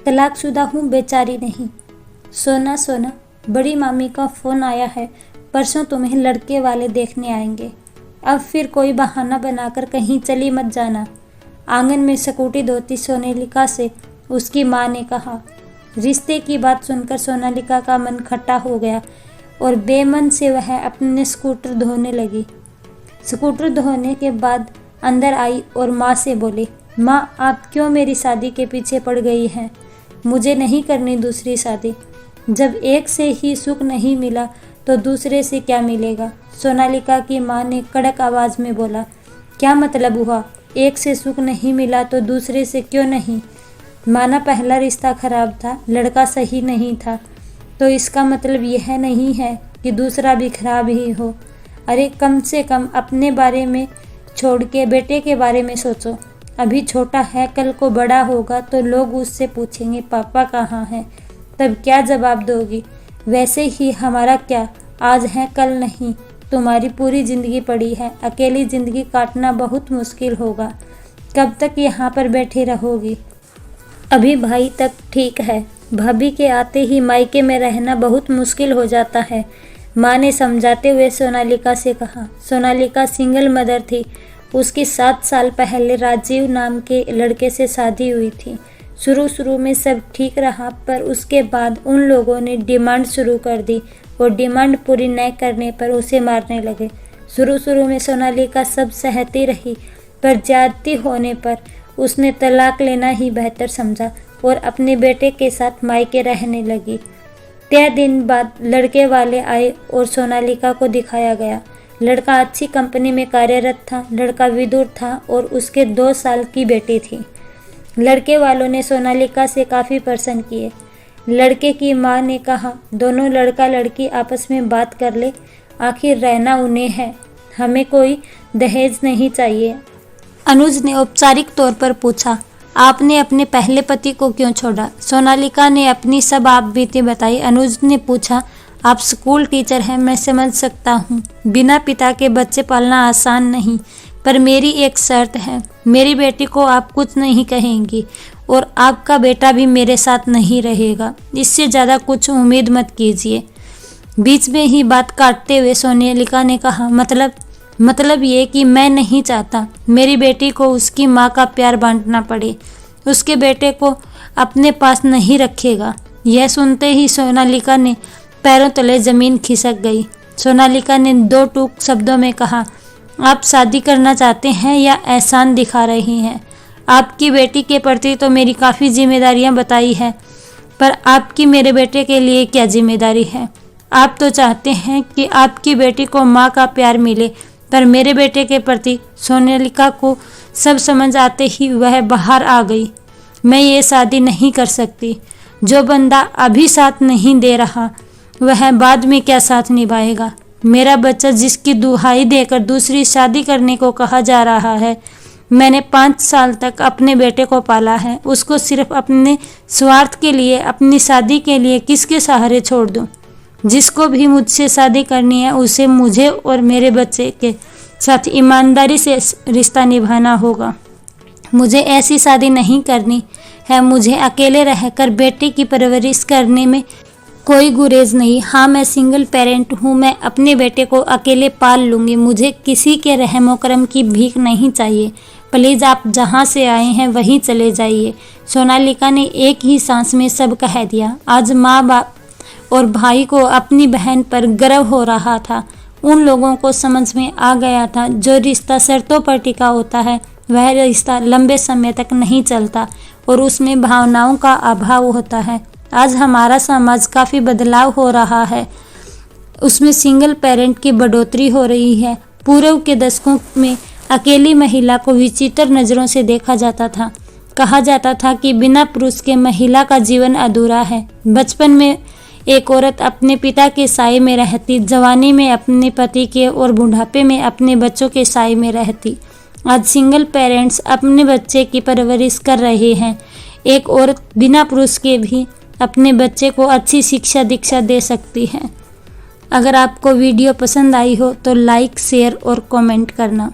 तलाकशुदा हूँ, बेचारी नहीं। सोना सोना, बड़ी मामी का फ़ोन आया है, परसों तुम्हें लड़के वाले देखने आएंगे। अब फिर कोई बहाना बनाकर कहीं चली मत जाना। आंगन में स्कूटी धोती सोनालिका से उसकी माँ ने कहा। रिश्ते की बात सुनकर सोनालिका का मन खट्टा हो गया और बेमन से वह अपने स्कूटर धोने लगी। स्कूटर धोने के बाद अंदर आई और माँ से बोली, माँ आप क्यों मेरी शादी के पीछे पड़ गई हैं? मुझे नहीं करनी दूसरी शादी। जब एक से ही सुख नहीं मिला तो दूसरे से क्या मिलेगा? सोनालिका की माँ ने कड़क आवाज़ में बोला। क्या मतलब हुआ? एक से सुख नहीं मिला तो दूसरे से क्यों नहीं? माना पहला रिश्ता खराब था, लड़का सही नहीं था, तो इसका मतलब यह नहीं है कि दूसरा भी खराब ही हो। अरे कम से कम अपने बारे में छोड़ के बेटे के बारे में सोचो। अभी छोटा है, कल को बड़ा होगा तो लोग उससे पूछेंगे पापा कहाँ हैं, तब क्या जवाब दोगी? वैसे ही हमारा क्या, आज है कल नहीं। तुम्हारी पूरी ज़िंदगी पड़ी है, अकेली ज़िंदगी काटना बहुत मुश्किल होगा। कब तक यहाँ पर बैठे रहोगी? अभी भाई तक ठीक है, भाभी के आते ही मायके में रहना बहुत मुश्किल हो जाता है, माँ ने समझाते हुए सोनालिका से कहा। सोनालिका सिंगल मदर थी। उसकी 7 साल पहले राजीव नाम के लड़के से शादी हुई थी। शुरू में सब ठीक रहा, पर उसके बाद उन लोगों ने डिमांड शुरू कर दी और डिमांड पूरी न करने पर उसे मारने लगे। शुरू में सोनालिका सब सहती रही, पर ज्यादती होने पर उसने तलाक लेना ही बेहतर समझा और अपने बेटे के साथ मायके रहने लगी। 3 दिन बाद लड़के वाले आए और सोनालिका को दिखाया गया। लड़का अच्छी कंपनी में कार्यरत था, लड़का विदुर था और उसके 2 साल की बेटी थी। लड़के वालों ने सोनालिका से काफ़ी प्रसन्न किए। लड़के की माँ ने कहा, दोनों लड़का लड़की आपस में बात कर ले, आखिर रहना उन्हें है, हमें कोई दहेज नहीं चाहिए। अनुज ने औपचारिक तौर पर पूछा, आपने अपने पहले पति को क्यों छोड़ा? सोनालिका ने अपनी सब आप बीती बताई। अनुज ने पूछा, आप स्कूल टीचर हैं, मैं समझ सकता हूँ, बिना पिता के बच्चे पालना आसान नहीं, पर मेरी एक शर्त है, मेरी बेटी को आप कुछ नहीं कहेंगी और आपका बेटा भी मेरे साथ नहीं रहेगा। इससे ज़्यादा कुछ उम्मीद मत कीजिए। बीच में ही बात काटते हुए सोनालिका ने कहा, मतलब ये कि मैं नहीं चाहता मेरी बेटी को उसकी माँ का प्यार बांटना पड़े, उसके बेटे को अपने पास नहीं रखेगा। यह सुनते ही सोनालिका ने पैरों तले ज़मीन खिसक गई। सोनालिका ने 2 टूक शब्दों में कहा, आप शादी करना चाहते हैं या एहसान दिखा रही हैं? आपकी बेटी के प्रति तो मेरी काफ़ी जिम्मेदारियां बताई है, पर आपकी मेरे बेटे के लिए क्या जिम्मेदारी है? आप तो चाहते हैं कि आपकी बेटी को माँ का प्यार मिले, पर मेरे बेटे के प्रति सोनालिका को सब समझ आते ही वह बाहर आ गई। मैं ये शादी नहीं कर सकती। जो बंदा अभी साथ नहीं दे रहा वह बाद में क्या साथ निभाएगा? मेरा बच्चा जिसकी दुहाई देकर दूसरी शादी करने को कहा जा रहा है, मैंने 5 साल तक अपने बेटे को पाला है, उसको सिर्फ अपने स्वार्थ के लिए, अपनी शादी के लिए किसके सहारे छोड़ दूं? जिसको भी मुझसे शादी करनी है उसे मुझे और मेरे बच्चे के साथ ईमानदारी से रिश्ता निभाना होगा। मुझे ऐसी शादी नहीं करनी है। मुझे अकेले रहकर बेटे की परवरिश करने में कोई गुरेज नहीं। हाँ, मैं सिंगल पेरेंट हूँ, मैं अपने बेटे को अकेले पाल लूँगी। मुझे किसी के रहमो करम की भीख नहीं चाहिए। प्लीज़ आप जहाँ से आए हैं वहीं चले जाइए। सोनालिका ने एक ही सांस में सब कह दिया। आज माँ बाप और भाई को अपनी बहन पर गर्व हो रहा था। उन लोगों को समझ में आ गया था, जो रिश्ता शर्तों पर टिका होता है वह रिश्ता लंबे समय तक नहीं चलता और उसमें भावनाओं का अभाव होता है। आज हमारा समाज काफ़ी बदलाव हो रहा है, उसमें सिंगल पेरेंट की बढ़ोतरी हो रही है। पूर्व के दशकों में अकेली महिला को विचित्र नज़रों से देखा जाता था। कहा जाता था कि बिना पुरुष के महिला का जीवन अधूरा है। बचपन में एक औरत अपने पिता के साए में रहती, जवानी में अपने पति के और बुढ़ापे में अपने बच्चों के साए में रहती। आज सिंगल पेरेंट्स अपने बच्चे की परवरिश कर रहे हैं। एक औरत बिना पुरुष के भी अपने बच्चे को अच्छी शिक्षा दीक्षा दे सकती है। अगर आपको वीडियो पसंद आई हो तो लाइक, शेयर और कमेंट करना।